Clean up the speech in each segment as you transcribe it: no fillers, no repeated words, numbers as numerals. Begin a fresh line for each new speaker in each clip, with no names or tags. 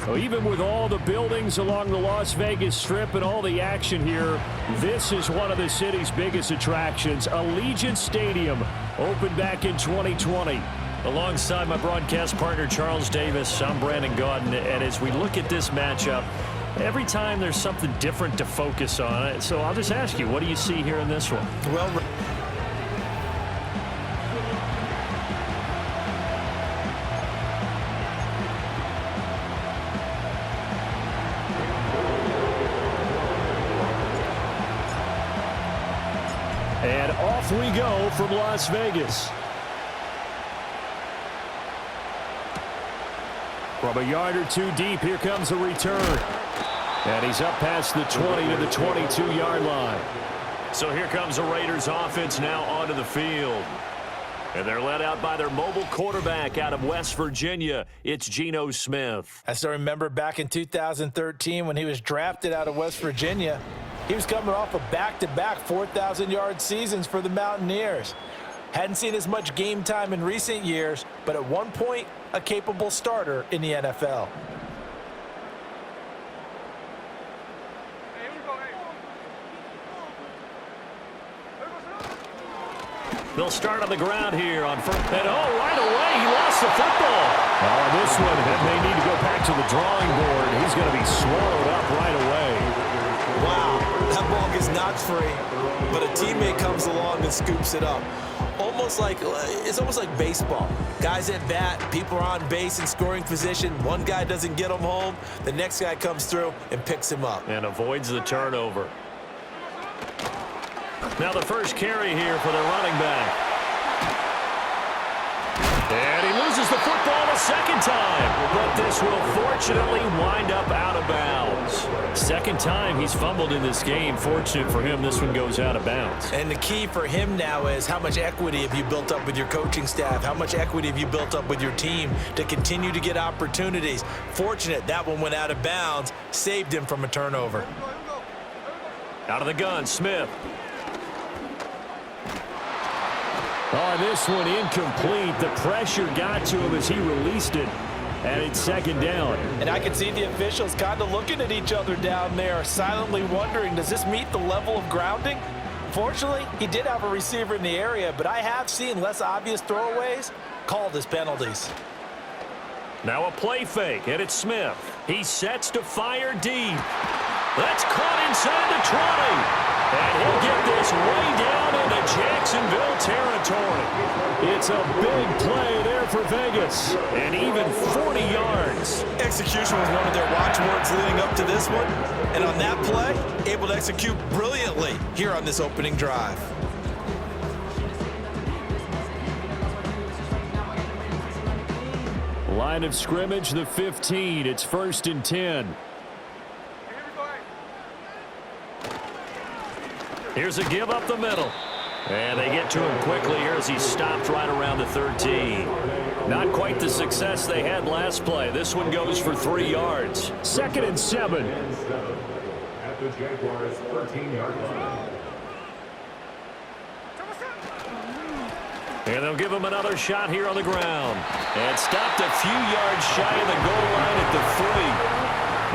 Well, even with all the buildings along the Las Vegas Strip and all the action here, this is one of the city's biggest attractions. Allegiant Stadium opened back in 2020.
Alongside my broadcast partner, Charles Davis, I'm Brandon Gaudin. And as we look at this matchup, every time there's something different to focus on. So I'll just ask you, what do you see here in this one?
Well,
and off we go from Las Vegas. From a yard or two deep, here comes a return. And he's up past the 20 to the 22-yard line.
So here comes the Raiders offense now onto the field. And they're led out by their mobile quarterback out of West Virginia. It's Geno Smith.
I still remember back in 2013 when he was drafted out of West Virginia. He was coming off of back-to-back 4,000-yard seasons for the Mountaineers. Hadn't seen as much game time in recent years, but at one point, a capable starter in the NFL.
They'll start on the ground here on first. And right away, he lost the football.
Oh, this one may need to go back to the drawing board. He's going to be swallowed up right away.
Wow, that ball gets knocked free, but a teammate comes along and scoops it up. It's almost like baseball. Guys at bat, people are on base in scoring position. One guy doesn't get him home. The next guy comes through and picks him up.
And avoids the turnover. Now the first carry here for the running back. And he loses the football a second time. But this will fortunately wind up out of bounds. Second time he's fumbled in this game. Fortunate for him, this one goes out of bounds.
And the key for him now is how much equity have you built up with your coaching staff? How much equity have you built up with your team to continue to get opportunities? Fortunate that one went out of bounds, saved him from a turnover.
Out of the gun, Smith.
Oh, this one incomplete. The pressure got to him as he released it. And it's second down.
And I can see the officials kind of looking at each other down there, silently wondering, does this meet the level of grounding? Fortunately, he did have a receiver in the area, but I have seen less obvious throwaways called as penalties.
Now a play fake, and it's Smith. He sets to fire deep. That's caught inside the 20. And he'll get this way down into Jacksonville territory.
It's a big play there for Vegas.
And even 40 yards.
Execution was one of their watchwords leading up to this one. And on that play, able to execute brilliantly here on this opening drive.
Line of scrimmage, the 15. It's 1st and 10.
Here's a give up the middle. And they get to him quickly here as he stopped right around the 13. Not quite the success they had last play. This one goes for 3 yards.
2nd and 7.
At the Jaguars' 13-yard line.
And they'll give him another shot here on the ground. And stopped a few yards shy of the goal line at the 3.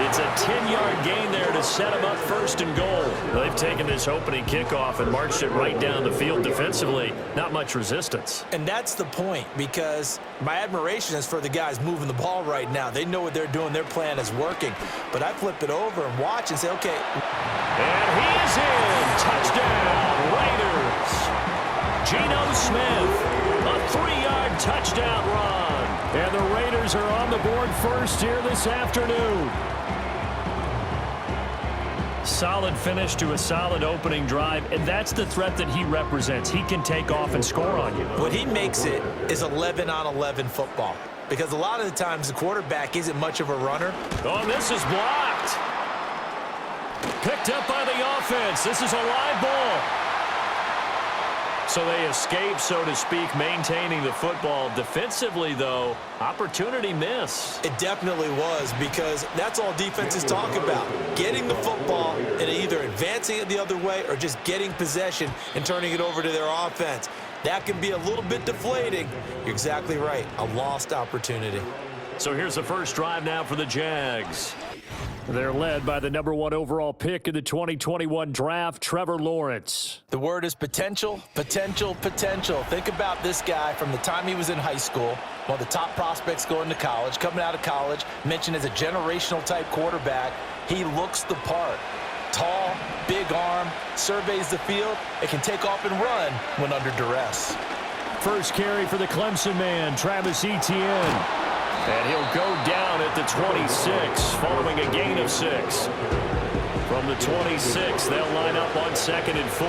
It's a 10-yard gain there to set him up 1st and goal. They've taken this opening kickoff and marched it right down the field defensively. Not much resistance.
And that's the point, because my admiration is for the guys moving the ball right now. They know what they're doing. Their plan is working. But I flip it over and watch and say, okay.
And he's in. Touchdown, Raiders. Geno Smith, a 3-yard touchdown run.
And the Raiders are on the board first here this afternoon.
Solid finish to a solid opening drive, and that's the threat that he represents. He can take off and score on you.
What he makes it is 11-on-11 football, because a lot of the times the quarterback isn't much of a runner.
Oh, this is blocked. Picked up by the offense. This is a live ball. So they escape, so to speak, maintaining the football. Defensively, though, opportunity miss.
It definitely was, because that's all defenses talk about. Getting the football and either advancing it the other way or just getting possession and turning it over to their offense. That can be a little bit deflating. You're exactly right. A lost opportunity.
So here's the first drive now for the Jags.
They're led by the #1 overall pick in the 2021 draft, Trevor Lawrence.
The word is potential, potential, potential. Think about this guy from the time he was in high school, one of the top prospects going to college, coming out of college, mentioned as a generational type quarterback. He looks the part. Tall, big arm, surveys the field. It can take off and run when under duress.
First carry for the Clemson man, Travis Etienne.
And he'll go down at the 26, following a gain of 6. From the 26, they'll line up on 2nd and 4.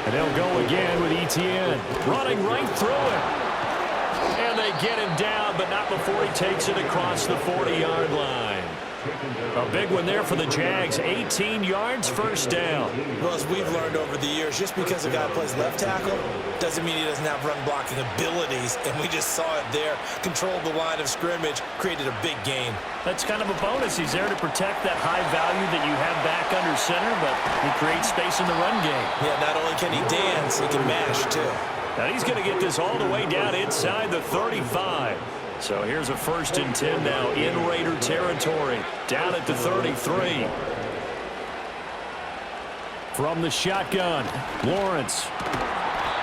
And they'll go again with Etienne.
Running right through it. And they get him down, but not before he takes it across the 40-yard line. A big one there for the Jags. 18 yards, first down.
Well, as we've learned over the years, just because a guy plays left tackle doesn't mean he doesn't have run blocking abilities, and we just saw it there. Controlled the line of scrimmage, created a big gain.
That's kind of a bonus. He's there to protect that high value that you have back under center, but he creates space in the run game.
Yeah, not only can he dance, he can mash, too.
Now he's going to get this all the way down inside the 35. So here's a 1st and 10 now in Raider territory, down at the 33.
From the shotgun, Lawrence.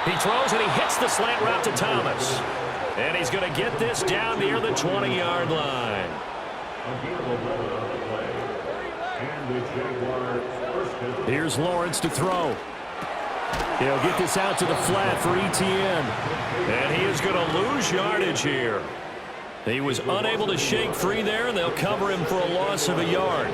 He throws and he hits the slant route to Thomas. And he's going to get this down near the 20-yard line. Here's Lawrence to throw. He'll get this out to the flat for Etienne.
And he is going to lose yardage here. He was unable to shake free there, and they'll cover him for a loss of a yard.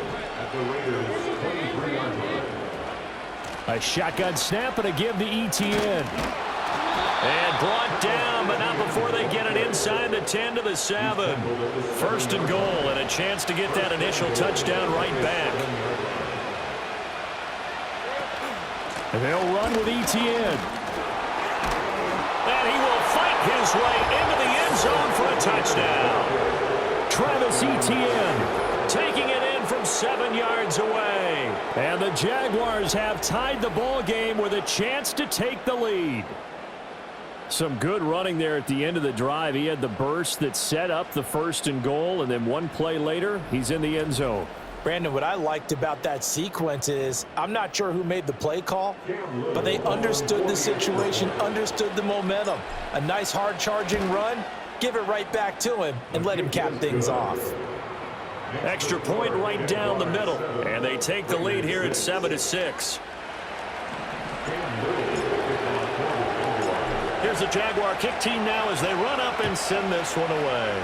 A shotgun snap and a give to Etienne.
And brought down, but not before they get it inside the 10 to the 7. 1st and goal, and a chance to get that initial touchdown right back.
And they'll run with Etienne.
And he will fight his way into the end zone for a touchdown.
Travis Etienne
taking it in from 7 yards away.
And the Jaguars have tied the ball game with a chance to take the lead. Some good running there at the end of the drive. He had the burst that set up the 1st and goal, and then one play later, he's in the end zone.
Brandon, what I liked about that sequence is I'm not sure who made the play call, but they understood the situation, understood the momentum. A nice hard-charging run, give it right back to him, and let him cap things off.
Extra point right down the middle, and they take the lead here at 7-6. Here's the Jaguar kick team now as they run up and send this one away.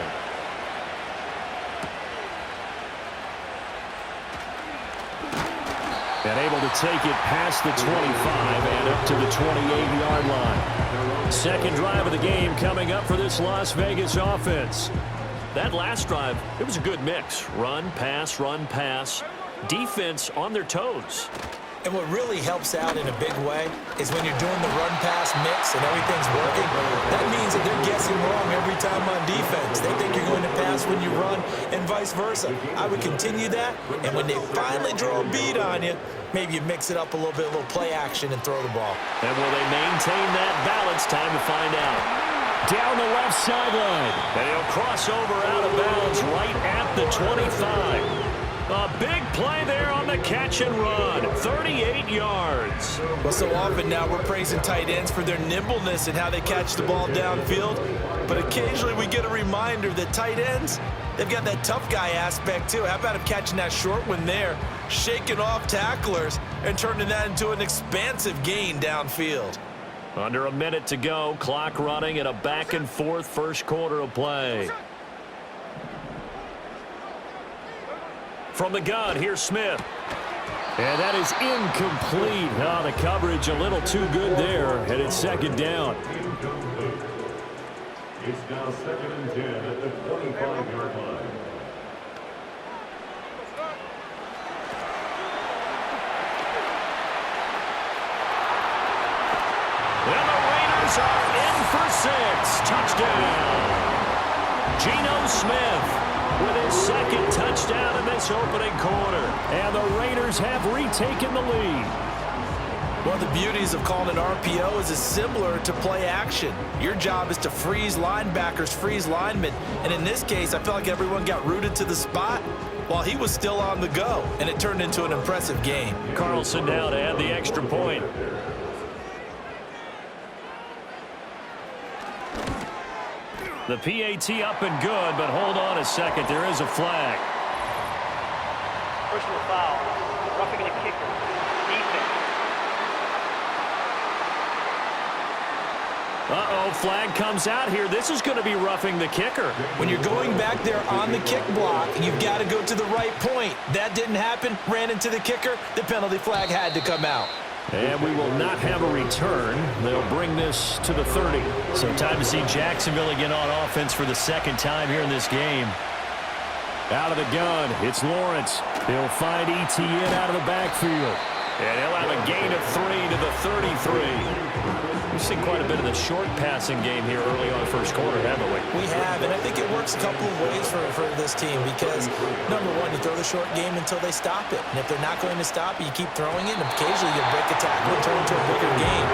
And able to take it past the 25 and up to the 28-yard line. Second drive of the game coming up for this Las Vegas offense.
That last drive, it was a good mix. Run, pass, defense on their toes.
And what really helps out in a big way is when you're doing the run-pass mix and everything's working, that means that they're guessing wrong every time on defense. They think you're going to pass when you run and vice versa. I would continue that, and when they finally draw a beat on you, maybe you mix it up a little bit, a little play action, and throw the ball.
And will they maintain that balance? Time to find out.
Down the left sideline.
And he'll cross over out of bounds right at the 25. A big play there on the catch and run. 38 yards.
Well, so often now we're praising tight ends for their nimbleness and how they catch the ball downfield. But occasionally we get a reminder that tight ends, they've got that tough guy aspect too. How about him catching that short one there, shaking off tacklers, and turning that into an expansive gain downfield?
Under a minute to go, clock running, and a back-and-forth first quarter of play. From the gun, here's Smith.
And that is incomplete. Oh, the coverage a little too good there, and it's second down.
It's now 2nd and 10 at the 25-yard line.
And the Raiders are in for 6. Touchdown. Geno Smith with his second touchdown in this opening quarter.
And the Raiders have retaken the lead.
One of the beauties of calling an RPO is it's similar to play action. Your job is to freeze linebackers, freeze linemen. And in this case, I felt like everyone got rooted to the spot while he was still on the go. And it turned into an impressive game.
Carlson now to add the extra point. The PAT up and good, but hold on a second. There is a flag.
Personal foul. Roughing the kicker. Defense.
Uh-oh, flag comes out here. This is going to be roughing the kicker.
When you're going back there on the kick block, you've got to go to the right point. That didn't happen. Ran into the kicker. The penalty flag had to come out.
And we will not have a return. They'll bring this to the 30.
So time to see Jacksonville again on offense for the second time here in this game.
Out of the gun, it's Lawrence. He'll find ETN out of the backfield.
And he'll have a gain of 3 to the 33. We've seen quite a bit of the short passing game here early on first quarter, haven't we?
We have, and I think it works a couple of ways for this team because, number one, you throw the short game until they stop it. And if they're not going to stop it, you keep throwing it, and occasionally you break a tackle and turn into a bigger game.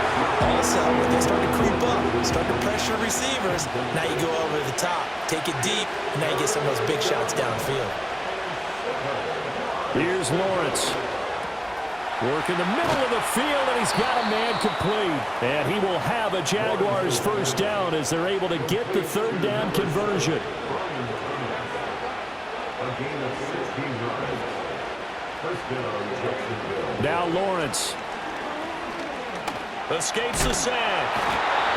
Also, when they start to creep up, start to pressure receivers, now you go over the top, take it deep, and now you get some of those big shots downfield.
Here's Lawrence. Work in the middle of the field, and he's got a man complete. And he will have a Jaguars first down as they're able to get the third down conversion. Now Lawrence.
Escapes the sack.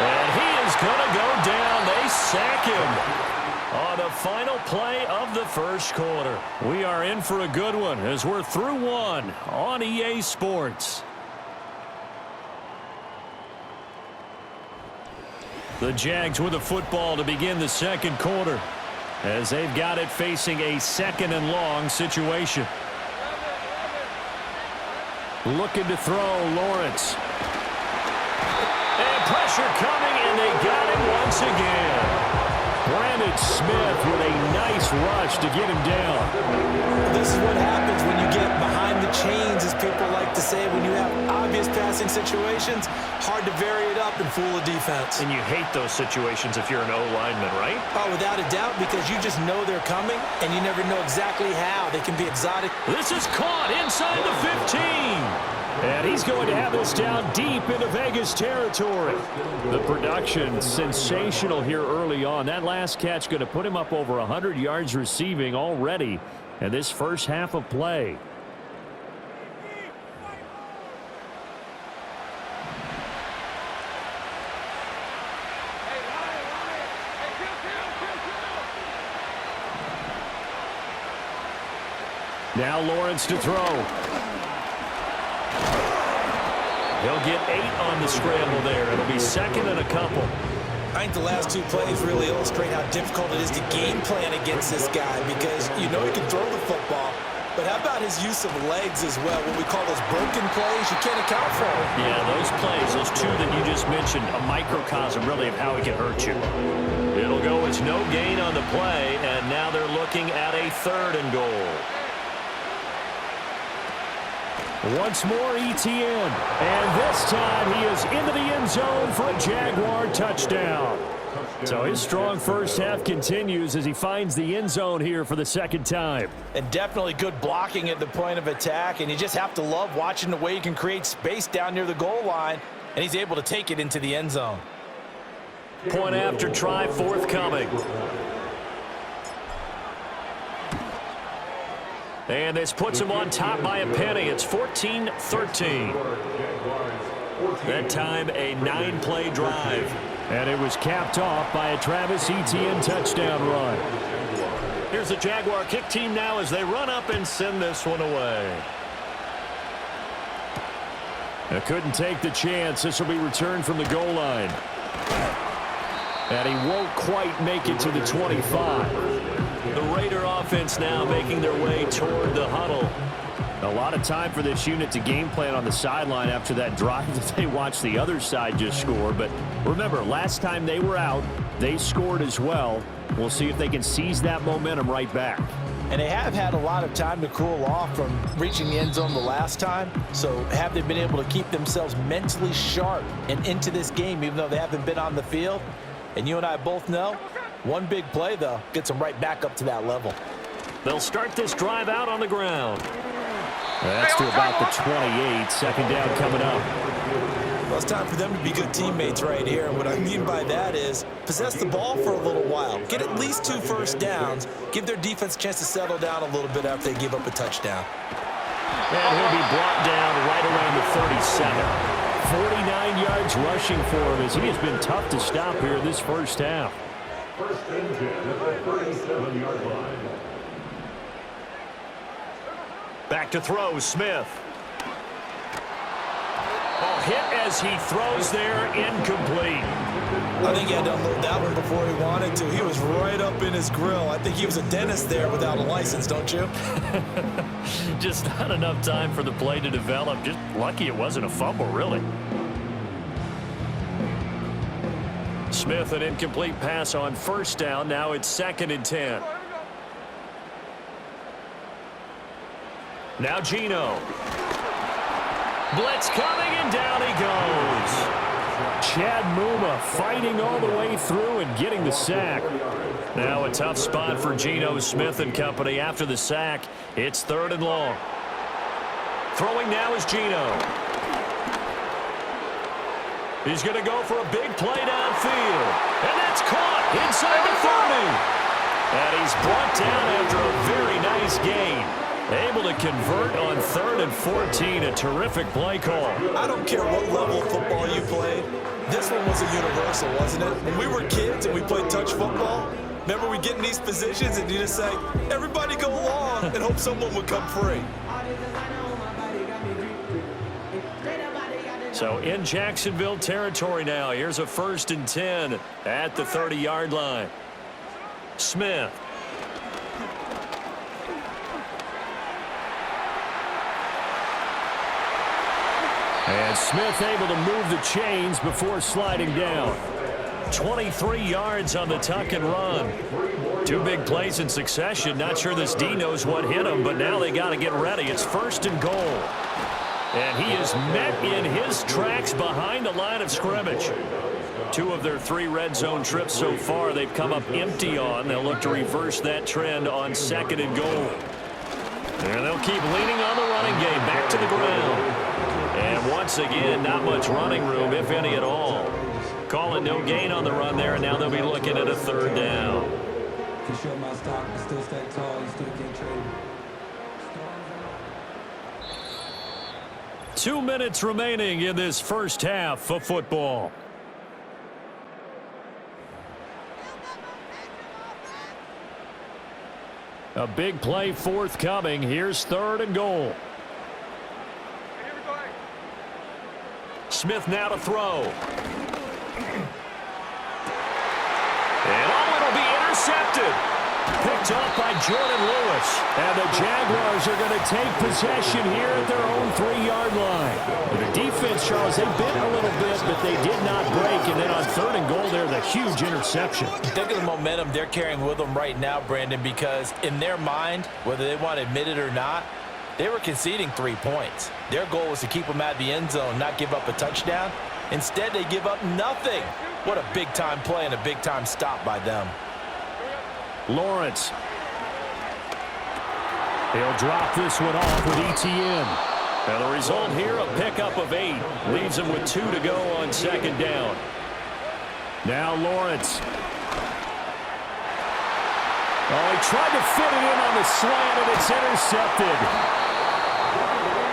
And he is going to go down. They sack him on the final play of the first quarter.
We are in for a good one as we're through one on EA Sports. The Jags with the football to begin the second quarter as they've got it facing a second and long situation. Looking to throw, Lawrence.
And pressure coming, and they got him once again.
Brandon Smith with a nice rush to get him down.
This is what happens when you get behind the chains, as people like to say. When you have obvious passing situations, hard to vary it up and fool a defense.
And you hate those situations if you're an O-lineman, right?
Oh, without a doubt, because you just know they're coming, and you never know exactly how. They can be exotic.
This is caught inside the 15.
And he's going to have this down deep into Vegas territory. The production sensational here early on. That last catch going to put him up over 100 yards receiving already in this first half of play. Now Lawrence to throw.
He'll get 8 on the scramble there. It'll be second and a couple.
I think the last two plays really illustrate how difficult it is to game plan against this guy because you know he can throw the football, but how about his use of legs as well? What we call those broken plays, you can't account for them.
Yeah, those plays, those two that you just mentioned, a microcosm really of how he can hurt you. It'll go as no gain on the play, and now they're looking at a third and goal.
Once more ETN, and this time he is into the end zone for a Jaguar touchdown. So his strong first half continues as he finds the end zone here for the second time.
And definitely good blocking at the point of attack, and you just have to love watching the way he can create space down near the goal line, and he's able to take it into the end zone.
Point after try forthcoming. And this puts him on top by a penny. It's 14-13. That time a 9-play drive.
And it was capped off by a Travis Etienne touchdown run.
Here's the Jaguar kick team now as they run up and send this one away.
They couldn't take the chance. This will be returned from the goal line. And he won't quite make it to the 25.
The Raider offense now making their way toward the huddle.
A lot of time for this unit to game plan on the sideline after that drive that they watched the other side just score. But remember, last time they were out, they scored as well. We'll see if they can seize that momentum right back.
And they have had a lot of time to cool off from reaching the end zone the last time. So have they been able to keep themselves mentally sharp and into this game, even though they haven't been on the field? And you and I both know, one big play, though, gets them right back up to that level.
They'll start this drive out on the ground. That's to about the 28. Second down coming up.
Well, it's time for them to be good teammates right here. And what I mean by that is possess the ball for a little while. Get at least 2 first downs. Give their defense a chance to settle down a little bit after they give up a touchdown.
And he'll be brought down right around the 37. 49 yards rushing for him as he has been tough to stop here in this first half.
First and 10 at the 37-yard line.
Back to throw, Smith. Oh, hit as he throws there, incomplete.
I think he had to unload that one before he wanted to. He was right up in his grill. I think he was a dentist there without a license, don't you?
Just not enough time for the play to develop. Just lucky it wasn't a fumble, really. Smith, an incomplete pass on first down. Now it's 2nd and 10. Now Geno. Blitz coming, and down he goes. Chad Muma fighting all the way through and getting the sack. Now a tough spot for Geno Smith and company after the sack. It's 3rd and long. Throwing now is Geno. He's going to go for a big play downfield. And that's caught inside the 30. And he's brought down after a very nice gain. Able to convert on 3rd and 14. A terrific play call.
I don't care what level of football you played. This one was a universal, wasn't it? When we were kids and we played touch football, remember we get in these positions and you just say, everybody go along and hope someone would come free.
So in Jacksonville territory now. Here's a 1st and 10 at the 30-yard line. Smith. And Smith able to move the chains before sliding down. 23 yards on the tuck and run. 2 big plays in succession. Not sure this D knows what hit him, but now they got to get ready. It's 1st and goal. And he is met in his tracks behind the line of scrimmage. 2 of their 3 red zone trips so far they've come up empty on. They'll look to reverse that trend on 2nd and goal. And they'll keep leaning on the running game. Back to the ground. And once again, not much running room, if any at all. Calling no gain on the run there, and now they'll be looking at a 3rd down.
You show my stock, you still stay tall, you still get traded.
2 minutes remaining in this first half of football. A big play forthcoming. Here's 3rd and goal. Smith now to throw. And it'll be intercepted. Picked up by Jordan Lewis. And the Jaguars are going to take possession here at their own 3-yard line. The defense, Charles, they bit a little bit, but they did not break. And then on 3rd and goal, there's a huge interception.
Think of the momentum they're carrying with them right now, Brandon, because in their mind, whether they want to admit it or not, they were conceding 3 points. Their goal was to keep them out of the end zone, not give up a touchdown. Instead, they give up nothing. What a big-time play and a big-time stop by them.
Lawrence. He'll drop this one off with ETN. And the result here, a pickup of 8. Leaves him with 2 to go on 2nd down. Now Lawrence. Oh, he tried to fit it in on the slant, and it's intercepted.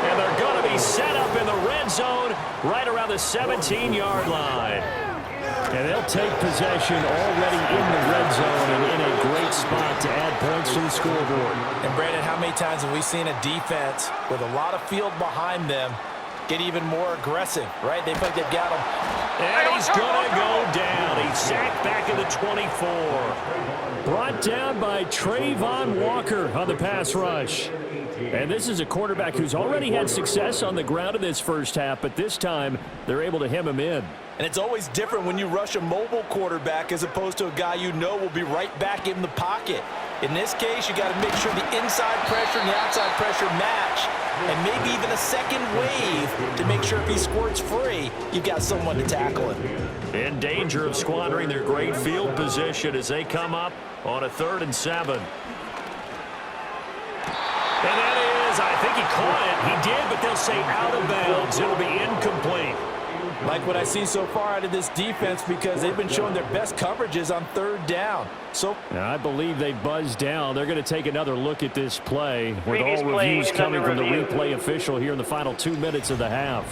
And they're going to be set up in the red zone right around the 17-yard line. And they'll take possession already in the red zone and in a great spot to add points to the scoreboard.
And, Brandon, how many times have we seen a defense with a lot of field behind them get even more aggressive, right? They feel like they've got them
And he's going to go down. He's sacked back in the 24. Brought down by Trayvon Walker on the pass rush. And this is a quarterback who's already had success on the ground in this first half, but this time they're able to hem him in.
And it's always different when you rush a mobile quarterback as opposed to a guy you know will be right back in the pocket. In this case, you got to make sure the inside pressure and the outside pressure match, and maybe even a second wave to make sure if he squirts free, you've got someone to tackle him.
In danger of squandering their great field position as they come up on a 3rd and 7. And that is, I think he caught it. He did, but they'll say out of bounds. It'll be incomplete.
Like what I see so far out of this defense because they've been showing their best coverages on 3rd down. So
I believe they buzzed down. They're going to take another look at this play with
Previous
all
play
reviews
is
coming
under
from the
review.
replay official here in the final 2 minutes of the half.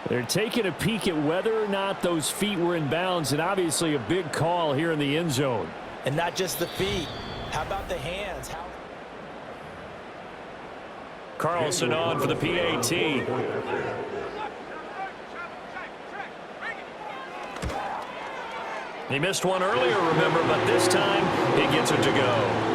They're taking a peek at whether or not those feet were in bounds, and obviously a big call here in the end zone.
And not just the feet. How about the hands?
Carlson on for the PAT. He missed one earlier, remember, but this time he gets it to go.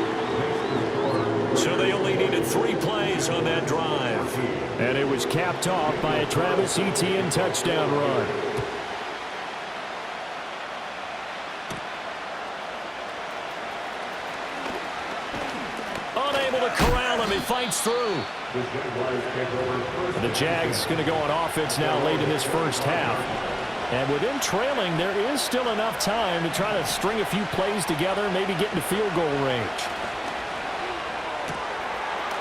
So they only needed 3 plays on that drive. And it was capped off by a Travis Etienne touchdown run. Unable to corral him, he fights through. The Jags going to go on offense now late in this first half. And with them trailing, there is still enough time to try to string a few plays together, maybe get into field goal range.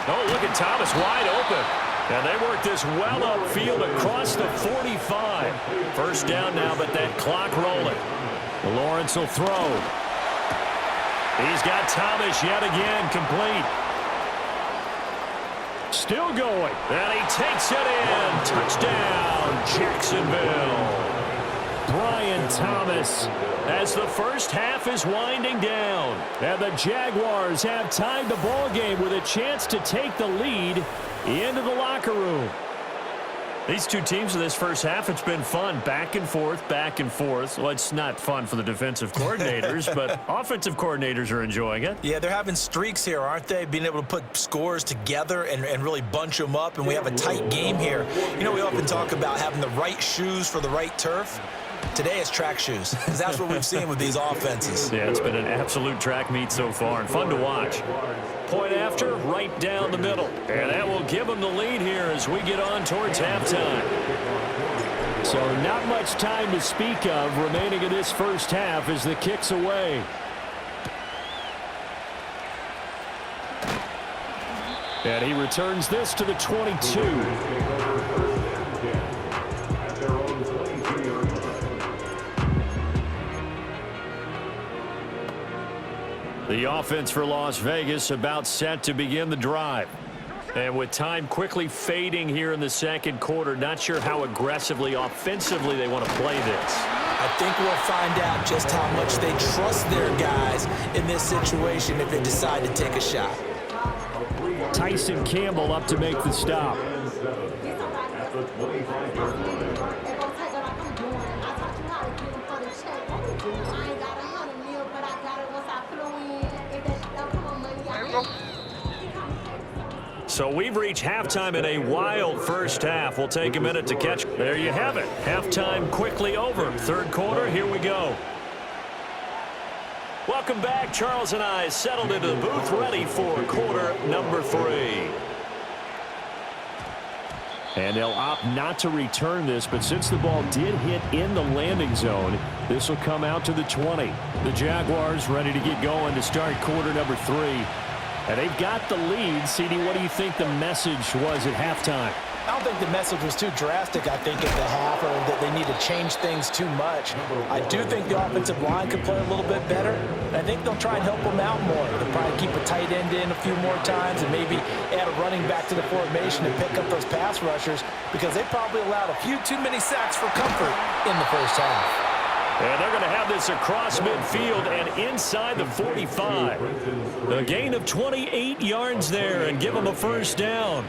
Oh, look at Thomas wide open. And they work this well upfield across the 45. First down now, but that clock rolling. Lawrence will throw. He's got Thomas yet again, complete. Still going, and he takes it in. Touchdown, Jacksonville. Brian Thomas as the first half is winding down. And the Jaguars have tied the ball game with a chance to take the lead into the locker room. These two teams in this first half, it's been fun. Back and forth, back and forth. Well, it's not fun for the defensive coordinators, but offensive coordinators are enjoying it.
Yeah, they're having streaks here, aren't they? Being able to put scores together and really bunch them up, and we have a tight game here. You know, we often talk about having the right shoes for the right turf. Today it's track shoes, because that's what we've seen with these offenses.
Yeah, it's been an absolute track meet so far, and fun to watch. Point after, right down the middle. And that will give them the lead here as we get on towards halftime. So not much time to speak of remaining in this first half as the kick's away. And he returns this to the 22. The offense for Las Vegas about set to begin the drive. And with time quickly fading here in the second quarter, not sure how aggressively, offensively they want to play this.
I think we'll find out just how much they trust their guys in this situation if they decide to take a shot.
Tyson Campbell up to make the stop. So we've reached halftime in a wild first half. We'll take a minute to catch. There you have it. Halftime quickly over. Third quarter, here we go. Welcome back. Charles and I settled into the booth ready for quarter number 3. And they'll opt not to return this, but since the ball did hit in the landing zone, this will come out to the 20. The Jaguars ready to get going to start quarter number 3. And they've got the lead. CD, what do you think the message was at halftime?
I don't think the message was too drastic, I think, at the half, or that they need to change things too much. I do think the offensive line could play a little bit better, and I think they'll try and help them out more. They'll probably keep a tight end in a few more times and maybe add a running back to the formation and pick up those pass rushers, because they probably allowed a few too many sacks for comfort in the first half.
And they're going to have this across midfield and inside the 45. A gain of 28 yards there and give them a first down.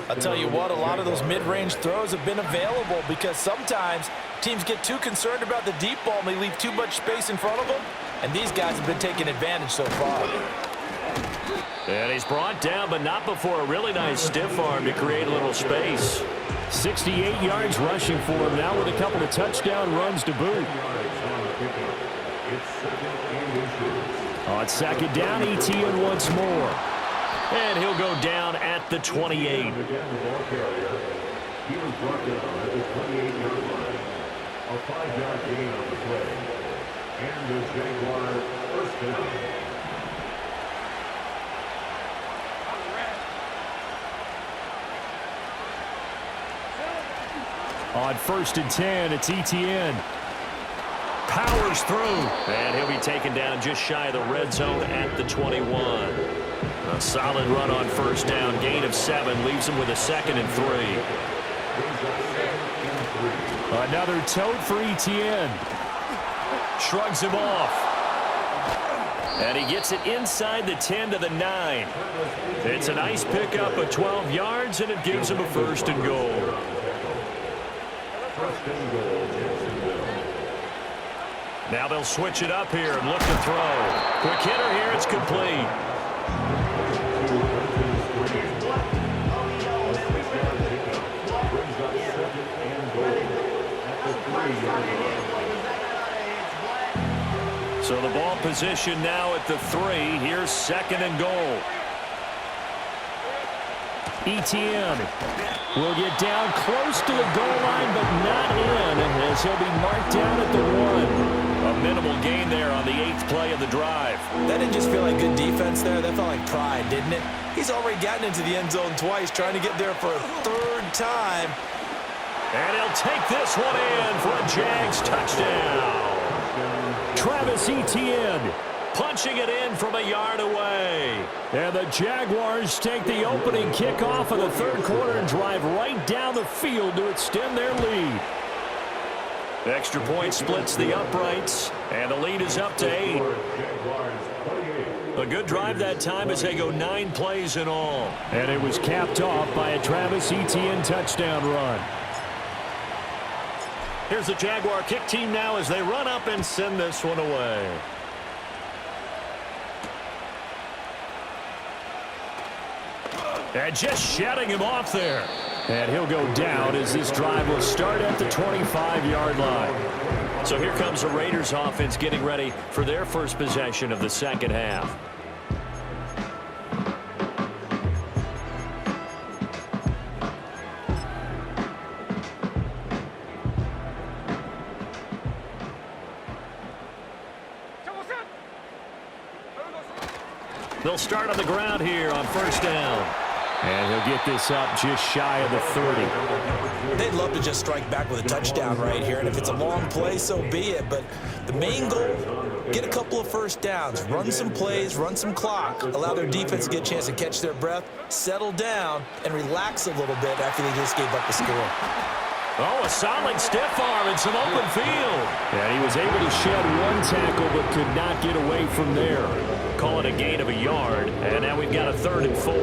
I'll tell you what, a lot of those mid-range throws have been available because sometimes teams get too concerned about the deep ball and they leave too much space in front of them, and these guys have been taking advantage so far.
And he's brought down, but not before a really nice stiff arm to create a little space. 68 yards rushing for him now with a couple of touchdown runs to boot. On second down, Etienne once more. And he'll go down at the 28.
He was brought down at the 28-yard line. A 5-yard gain on the play. And the Jaguars first down.
On first and 10, it's Etienne. Powers through. And he'll be taken down just shy of the red zone at the 21. A solid run on first down. Gain of 7 leaves him with a 2nd and 3. Another tote for Etienne. Shrugs him off. And he gets it inside the 10 to the 9. It's a nice pickup of 12 yards, and it gives him a 1st and goal. Now they'll switch it up here and look to throw. Quick hitter here. It's complete. So the ball position now at the 3. Here's 2nd and goal. Etienne will get down close to the goal line, but not in, as he'll be marked down at the 1. A minimal gain there on the 8th play of the drive.
That didn't just feel like good defense there. That felt like pride, didn't it? He's already gotten into the end zone twice, trying to get there for a 3rd time.
And he'll take this one in for a Jags touchdown. Travis Etienne punching it in from a yard away. And the Jaguars take the opening kickoff of the 3rd quarter and drive right down the field to extend their lead. The extra point splits the uprights, and the lead is up to 8. A good drive that time as they go 9 plays in all. And it was capped off by a Travis Etienne touchdown run. Here's the Jaguar kick team now as they run up and send this one away. And just shutting him off there. And he'll go down as this drive will start at the 25-yard line. So here comes the Raiders offense getting ready for their first possession of the 2nd half. They'll start on the ground here on first down. And he'll get this up just shy of the 30.
They'd love to just strike back with a touchdown right here, and if it's a long play, so be it. But the main goal, get a couple of first downs, run some plays, run some clock, allow their defense to get a chance to catch their breath, settle down, and relax a little bit after they just gave up the score.
Oh, a solid stiff arm and some open field. And he was able to shed 1 tackle but could not get away from there. Call it a gain of a yard, and now we've got a 3rd and 4.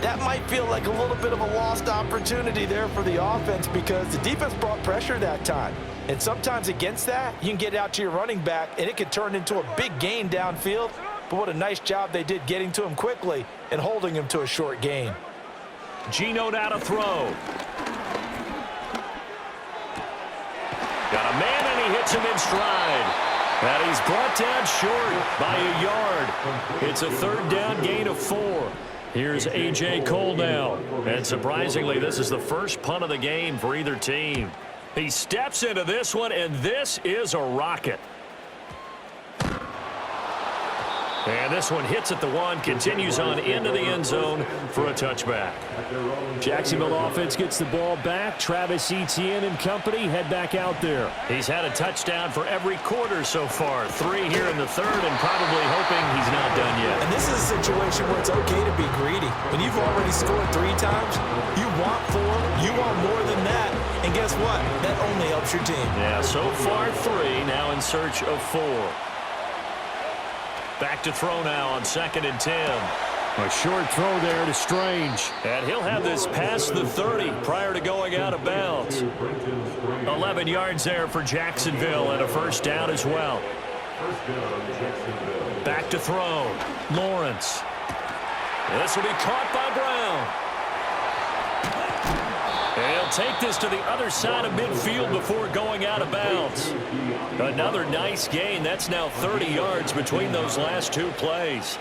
That might feel like a little bit of a lost opportunity there for the offense because the defense brought pressure that time. And sometimes against that, you can get out to your running back, and it could turn into a big gain downfield. But what a nice job they did getting to him quickly and holding him to a short gain.
Geno now to throw. Got a man, and he hits him in stride. And he's brought down short by a yard. It's a 3rd down gain of 4. Here's A.J. Cole now. And surprisingly, this is the first punt of the game for either team. He steps into this one, and this is a rocket. And this one hits at the 1, continues on into the end zone for a touchback. Jacksonville offense gets the ball back. Travis Etienne and company head back out there. He's had a touchdown for every quarter so far. 3 here in the 3rd, and probably hoping he's not done yet.
And this is a situation where it's okay to be greedy. When you've already scored 3 times, you want 4, you want more than that. And guess what? That only helps your team.
Yeah, so far 3, now in search of 4. Back to throw now on 2nd and 10. A short throw there to Strange.
And he'll have this past the 30 prior to going out of bounds.
11 yards there for Jacksonville and a first down as well.
Back to throw.
Lawrence.
This will be caught by Brown.
And he'll take this to the other side of midfield before going out of bounds. Another nice gain. That's now 30 yards between those last two plays.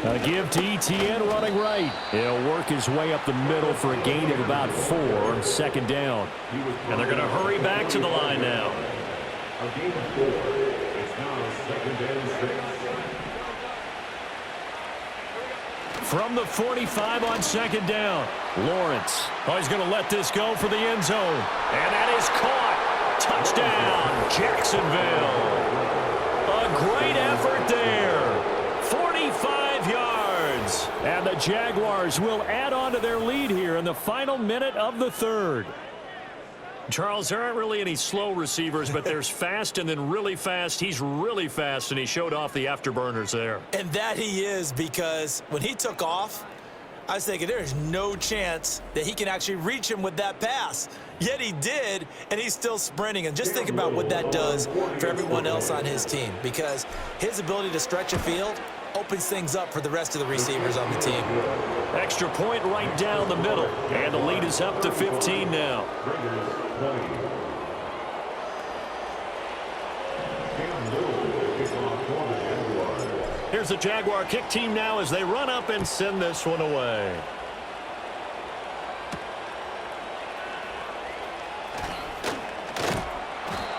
A give to ETN running right. He'll work his way up the middle for a gain of about 4 on second down.
And they're going to hurry back to the line now.
A gain of 4. It's now 2nd and 6.
From the 45 on second down. Lawrence. Oh, he's going to let this go for the end zone. And that is caught. Touchdown, Jacksonville. A great effort there. 45 yards. And the Jaguars will add on to their lead here in the final minute of the third.
Charles, there aren't really any slow receivers, but there's fast and then really fast. He's really fast, and he showed off the afterburners there.
And that he is, because when he took off, I was thinking there's no chance that he can actually reach him with that pass. Yet he did, and he's still sprinting. And just think about what that does for everyone else on his team, because his ability to stretch a field opens things up for the rest of the receivers on the team.
Extra point right down the middle. And the lead is up to 15 now.
Here's the Jaguar kick team now as they run up and send this one away.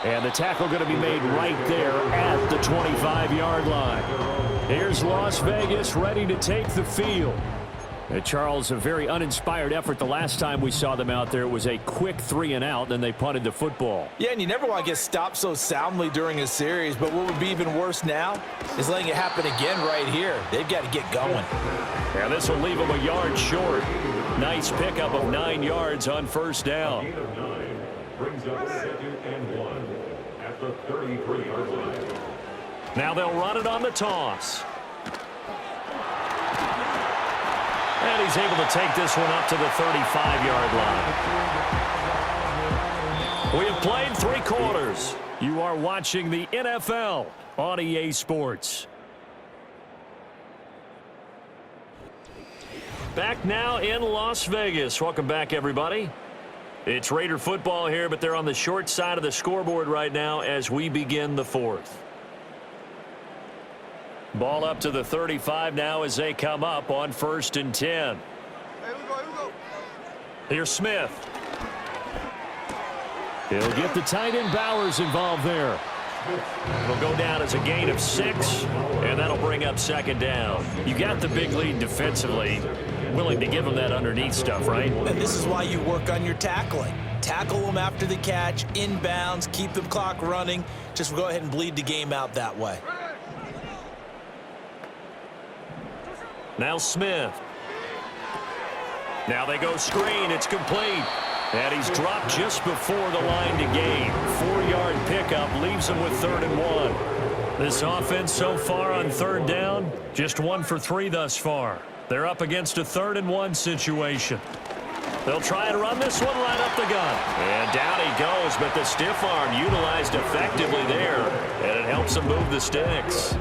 And the tackle going to be made right there at the 25-yard line. Here's Las Vegas ready to take the field. Charles, a very uninspired effort the last time we saw them out there. It was a quick 3-and-out, then they punted the football.
Yeah, and you never want to get stopped so soundly during a series, but what would be even worse now is letting it happen again right here. They've got to get going.
And this will leave them a yard short. Nice pickup of 9 yards on first down.
Gain of 9 brings up 2nd and 1 at the 33-yard line.
Now they'll run it on the toss. And he's able to take this one up to the 35-yard line. We have played 3 quarters. You are watching the NFL on EA Sports. Back now in Las Vegas. Welcome back, everybody. It's Raider football here, but they're on the short side of the scoreboard right now as we begin the fourth. Ball up to the 35 now as they come up on 1st and 10.
Here we go.
Here's Smith. He'll get the tight end Bowers involved there. It'll go down as a gain of 6, and that'll bring up second down. You got the big lead defensively. Willing to give them that underneath stuff, right?
And this is why you work on your tackling. Tackle them after the catch, inbounds, keep the clock running. Just go ahead and bleed the game out that way.
Now Smith. Now they go screen. It's complete. And he's dropped just before the line to gain. 4-yard pickup leaves him with 3rd and 1. This offense so far on 3rd down, just 1 for 3 thus far. They're up against a 3rd and 1 situation. They'll try and run this one right up the gut. And down he goes, but the stiff arm utilized effectively there. And it helps him move the sticks.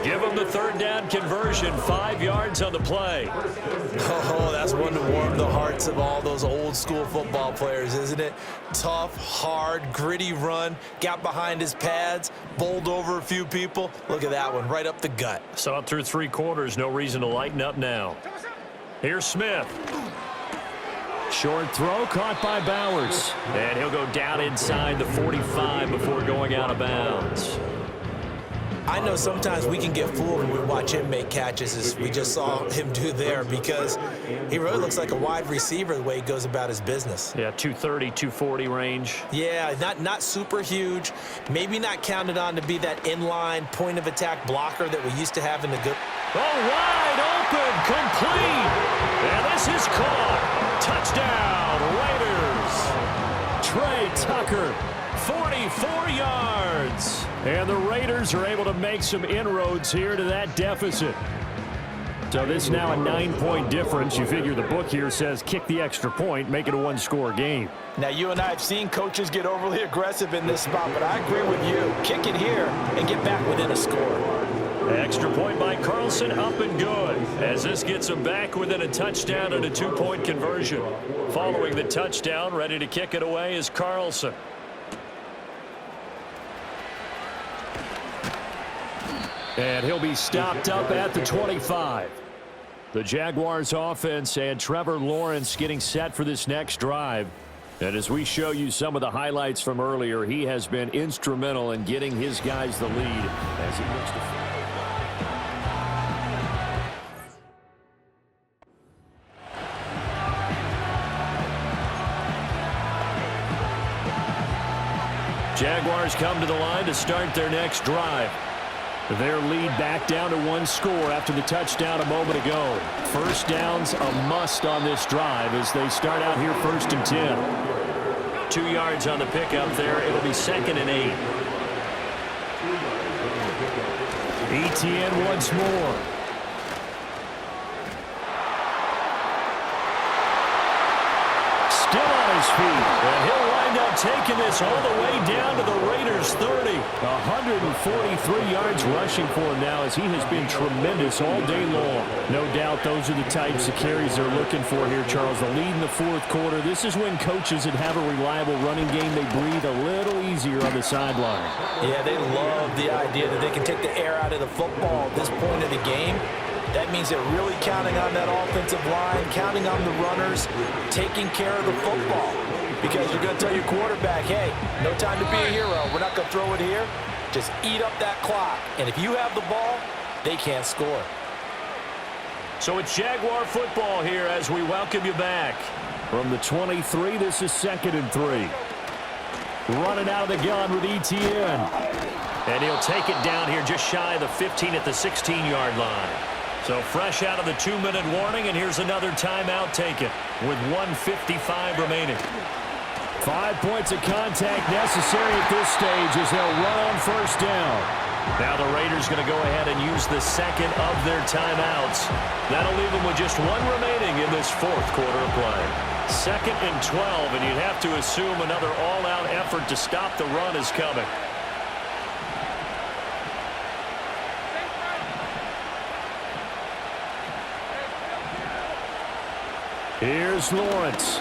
Give him the 3rd down conversion, 5 yards on the play.
Oh, that's one to warm the hearts of all those old school football players, isn't it? Tough, hard, gritty run, got behind his pads, bowled over a few people. Look at that one, right up the gut.
Saw it through 3 quarters, no reason to lighten up now. Here's Smith. Short throw caught by Bowers. And he'll go down inside the 45 before going out of bounds.
I know sometimes we can get fooled when we watch him make catches, as we just saw him do there, because he really looks like a wide receiver the way he goes about his business.
Yeah, 230, 240 range.
Yeah, not super huge. Maybe not counted on to be that inline point of attack blocker that we used to have in the good.
Oh, wide open, complete. And this is caught. Touchdown, Raiders. Trey Tucker, 44 yards. And the Raiders are able to make some inroads here to that deficit. So this is now a 9-point difference. You figure the book here says kick the extra point, make it a one-score game.
Now, you and I have seen coaches get overly aggressive in this spot, but I agree with you. Kick it here and get back within a score.
Extra point by Carlson, up and good, as this gets him back within a touchdown and a 2-point conversion. Following the touchdown, ready to kick it away is Carlson. And he'll be stopped up at the 25. The Jaguars offense and Trevor Lawrence getting set for this next drive. And as we show you some of the highlights from earlier, he has been instrumental in getting his guys the lead as he looks to... Jaguars come to the line to start their next drive. Their lead back down to 1 score after the touchdown a moment ago. First down's a must on this drive as they start out here 1st and 10. 2 yards on the pickup there. It'll be 2nd and 8. Etienne once more. Still on his feet, and he'll wind up taking this all the way down to the Raiders' 30. 143 yards rushing for him now as he has been tremendous all day long. No doubt those are the types of carries they're looking for here, Charles. The lead in the 4th quarter. This is when coaches that have a reliable running game, they breathe a little easier on the sideline.
Yeah, they love the idea that they can take the air out of the football at this point of the game. That means they're really counting on that offensive line, counting on the runners, taking care of the football. Because you're going to tell your quarterback, hey, no time to be a hero. We're not going to throw it here. Just eat up that clock. And if you have the ball, they can't score.
So it's Jaguar football here as we welcome you back. From the 23, this is 2nd and 3. Running out of the gun with Etienne. And he'll take it down here just shy of the 15 at the 16-yard line. So fresh out of the 2-minute warning, and here's another timeout taken with 1:55 remaining. 5 points of contact necessary at this stage as they'll run on 1st down. Now the Raiders going to go ahead and use the 2nd of their timeouts. That'll leave them with just 1 remaining in this 4th quarter of play. 2nd and 12, and you'd have to assume another all-out effort to stop the run is coming. Here's Lawrence.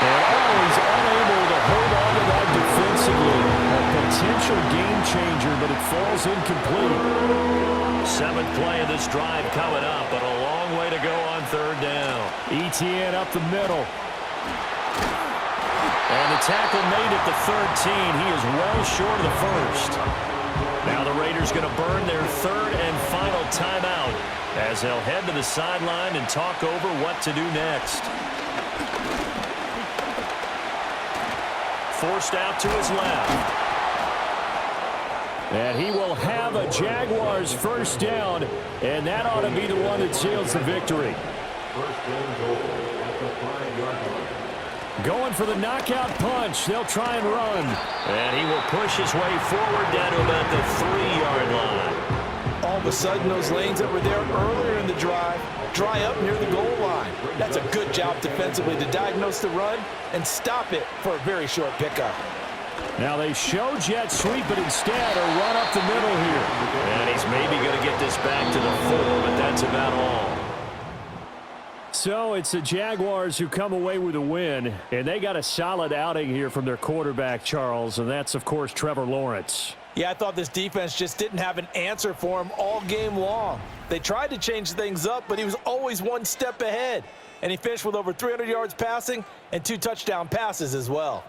And he's unable to hold on to that defensively. A potential game changer, but it falls incomplete. 7th play of this drive coming up, but a long way to go on 3rd down. Etienne up the middle. And the tackle made at the 13. He is well short of the 1st. Now the Raiders going to burn their 3rd and final timeout as they'll head to the sideline and talk over what to do next. Forced out to his left. And he will have a Jaguars 1st down, and that ought to be the one that seals the victory.
1st and goal at the 5-yard line.
Going for the knockout punch. They'll try and run. And he will push his way forward down to about the 3-yard line.
All of a sudden, those lanes that were there earlier in the drive dry up near the goal line. That's a good job defensively to diagnose the run and stop it for a very short pickup.
Now they show jet sweep, but instead a run up the middle here. And he's maybe going to get this back to the 4, but that's about all. So it's the Jaguars who come away with a win, and they got a solid outing here from their quarterback, Charles, and that's, of course, Trevor Lawrence.
Yeah, I thought this defense just didn't have an answer for him all game long. They tried to change things up, but he was always one step ahead. And he finished with over 300 yards passing and 2 touchdown passes as well.